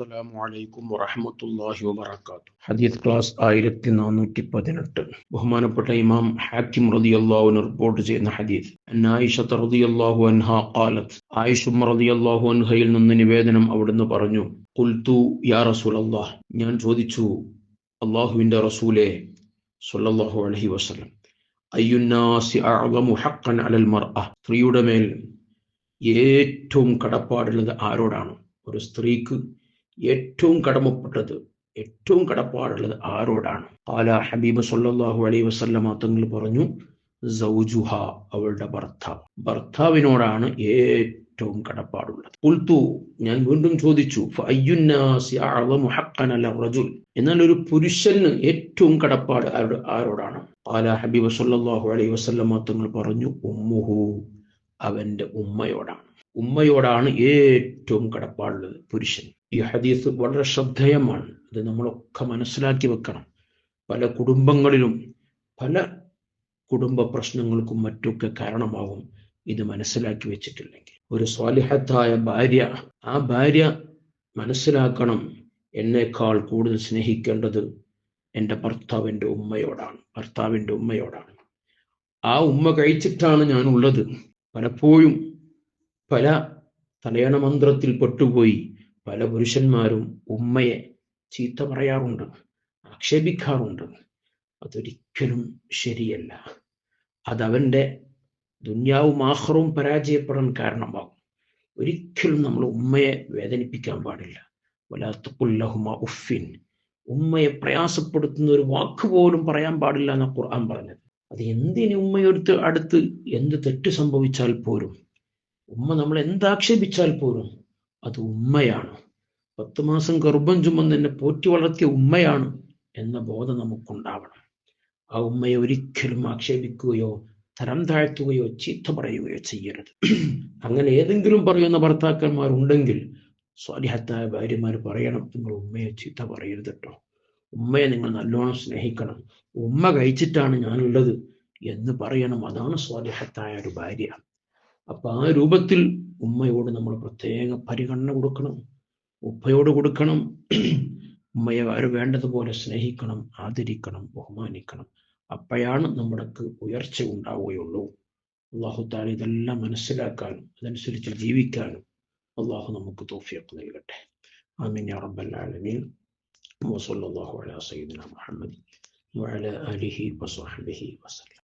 അസ്സലാമു അലൈക്കും വറഹ്മത്തുള്ളാഹി വബറകാതുഹു. ഹദീസ് ക്ലാസ് 1418. ബഹുമാനപ്പെട്ട ഇമാം ഹാക്കിം റളിയല്ലാഹു അൻഹു റിപ്പോർട്ട് ചെയ്യുന്ന ഹദീസ്. ആയിഷ റളിയല്ലാഹു അൻഹാ ഖാലത്ത്, ആയിഷ റളിയല്ലാഹു അൻഹയിൽ നിന്ന് നിവേദനം, അവിടുന്ന് പറഞ്ഞു, ഖുൽതു യാ റസൂലല്ലാഹ്, ഞാൻ ചോദിച്ചു അല്ലാഹുവിന്റെ റസൂലേ സ്വല്ലല്ലാഹു അലൈഹി വസല്ലം, അയ്യുന്നാസി അഅ്ളമു ഹഖ്ഖൻ അലൽ മർഅ, സ്ത്രീയുടെ മേൽ ഏറ്റവും കടപ്പാടുള്ളത് ആരോടാണ്? ഒരു സ്ത്രീക്ക് ഏറ്റവും കടപ്പാടുള്ളത് ആരോടാണ്? ഖാല, ഹബീബ് സല്ലല്ലാഹു അലൈഹി വസല്ലമ തങ്ങൾ പറഞ്ഞു, സൗജുഹ, അവളുടെ ഭർത്താവിനോടാണ് ഏറ്റവും കടപ്പാടുള്ളത്. ഖുൽതു, ഞാൻ വീണ്ടും ചോദിച്ചു, ഫഅയ്യുന്നാസി അഅ്ളമു ഹഖ്ഖൻ അലർ റജുൽ, എന്നാൽ ഒരു പുരുഷന് ഏറ്റവും കടപ്പാട് ആരോടാണ്? ഖാല, ഹബീബ് സല്ലല്ലാഹു അലൈഹി വസല്ലമ തങ്ങൾ പറഞ്ഞു, ഉമ്മുഹു, അവന്റെ ഉമ്മയോടാണ് ഏറ്റവും കടപ്പാടുള്ളത് പുരുഷൻ. ഈ ഹദീസ് വളരെ ശ്രദ്ധേയമാണ്. ഇത് നമ്മളൊക്കെ മനസ്സിലാക്കി വെക്കണം. പല കുടുംബങ്ങളിലും പല കുടുംബ പ്രശ്നങ്ങൾക്കും മറ്റൊക്കെ കാരണമാകും ഇത് മനസ്സിലാക്കി വെച്ചിട്ടില്ലെങ്കിൽ. ഒരു സ്വാലിഹത്തായ ഭാര്യ, ആ ഭാര്യ മനസ്സിലാക്കണം, എന്നേക്കാൾ കൂടുതൽ സ്നേഹിക്കേണ്ടത് എൻ്റെ ഭർത്താവിൻ്റെ ഉമ്മയോടാണ്. ആ ഉമ്മ കഴിച്ചിട്ടാണ് ഞാനുള്ളത്. പലപ്പോഴും പല തലയണ മന്ത്രത്തിൽ പെട്ടുപോയി പല പുരുഷന്മാരും ഉമ്മയെ ചീത്ത പറയാറുണ്ട്, ആക്ഷേപിക്കാറുണ്ട്. അതൊരിക്കലും ശരിയല്ല. അതവൻ്റെ ദുന്യാവും ആഖിറവും പരാജയപ്പെടാൻ കാരണമാകും. ഒരിക്കലും നമ്മൾ ഉമ്മയെ വേദനിപ്പിക്കാൻ പാടില്ല. വലാ തഖുൽ ലഹുമാ ഉഫിൻ, ഉമ്മയെ പ്രയാസപ്പെടുത്തുന്ന ഒരു വാക്ക് പോലും പറയാൻ പാടില്ല എന്ന ഖുർആൻ പറഞ്ഞത്. അത് എന്തിന് ഉമ്മയുടെ അടുത്ത് എന്ത് തെറ്റ് സംഭവിച്ചാൽ പോലും, ഉമ്മ നമ്മൾ എന്താക്ഷേപിച്ചാൽ പോലും അത് ഉമ്മയാണ്. 10 മാസം ഗർഭം ചുമന്ന് എന്നെ പോറ്റി വളർത്തിയ ഉമ്മയാണ് എന്ന ബോധം നമുക്കുണ്ടാവണം. ആ ഉമ്മയെ ഒരിക്കലും ആക്ഷേപിക്കുകയോ തരം താഴ്ത്തുകയോ ചീത്ത പറയുകയോ ചെയ്യരുത്. അങ്ങനെ ഏതെങ്കിലും പറയുന്ന ഭർത്താക്കന്മാരുണ്ടെങ്കിൽ സ്വാലിഹത്തായ ഭാര്യമാർ പറയണം, നിങ്ങൾ ഉമ്മയെ ചീത്ത പറയരുത് കേട്ടോ, ഉമ്മയെ നിങ്ങൾ നല്ലോണം സ്നേഹിക്കണം, ഉമ്മ കഴിച്ചിട്ടാണ് ഞാനുള്ളത് എന്ന് പറയണം. അതാണ് സ്വാലിഹത്തായ ഒരു ഭാര്യ. അപ്പൊ ആ രൂപത്തിൽ ഉമ്മയോട് നമ്മൾ പ്രത്യേക പരിഗണന കൊടുക്കണം, ഉപ്പയോട് കൊടുക്കണം. ഉമ്മയെ വേണ്ടതുപോലെ സ്നേഹിക്കണം, ആദരിക്കണം, ബഹുമാനിക്കണം. അപ്പോഴാണ് നമ്മുടെക്ക് ഉയർച്ച ഉണ്ടാവുകയുള്ളൂ. അല്ലാഹു തആല ഇതെല്ലാം മനസ്സിലാക്കാനും അതനുസരിച്ച് ജീവിക്കാനും അല്ലാഹു നമുക്ക് തൗഫീഖ് നൽകട്ടെ. ആമീൻ യാ റബ്ബൽ ആലമീൻ. വസല്ലല്ലാഹു അലാ സയ്യിദിനാ മുഹമ്മദ് വഅലാ ആലിഹി വസഹ്ബിഹി വസല്ലം.